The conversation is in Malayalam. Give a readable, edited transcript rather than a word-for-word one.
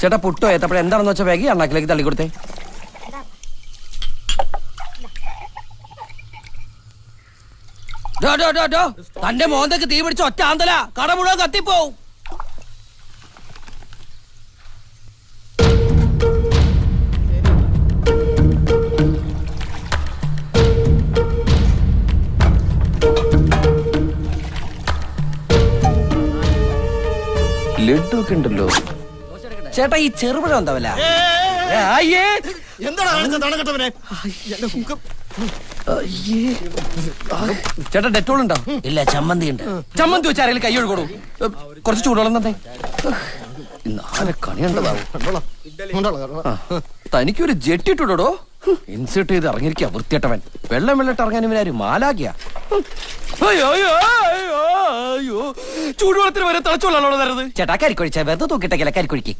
ചേട്ടാ പുട്ടോ ഏത്തപ്പഴം എന്താണെന്ന് വെച്ചാൽ വേഗം അണ്ണാക്കിലേക്ക് തള്ളി കൊടുത്തേ. തന്റെ മോന്തക്ക് തീ പിടിച്ച ഒറ്റ ആന്തല കട മുഴുവൻ കത്തിപ്പോവും. ലഡു ഒക്കെ ഉണ്ടല്ലോ ചേട്ടാ. ഈ ചെറുപഴം എന്താവല്ല ചേട്ടാ ഡെറ്റോൾ ഉണ്ടോ? ഇല്ല, ചമ്മന്തി ഉണ്ട്. ചമ്മന്തി വെച്ച് ആരെങ്കിലും കൈ ഒഴുകൊടൂ. കുറച്ച് ചൂടുവെള്ളം തന്നെ. നാളെ കണിയുണ്ടതാവും. തനിക്കൊരു ജെറ്റ് ഇട്ടുടോ. ഇൻസേർട്ട് ചെയ്ത് ഇറങ്ങിയിരിക്കുക വൃത്തിയട്ടവൻ. വെള്ളം വെള്ളിട്ട് ഇറങ്ങാൻ ഇവരാരും മാലാക്കിയ. ചൂടുവെള്ളത്തിന് വരെ തിളച്ചുകൊള്ളാണോ തരുന്നത്? ചേട്ടാ കരിക്കൊഴിച്ച വെറുതെ തൂക്കിട്ടേക്കല്ല കരിക്കൊഴിക്ക്.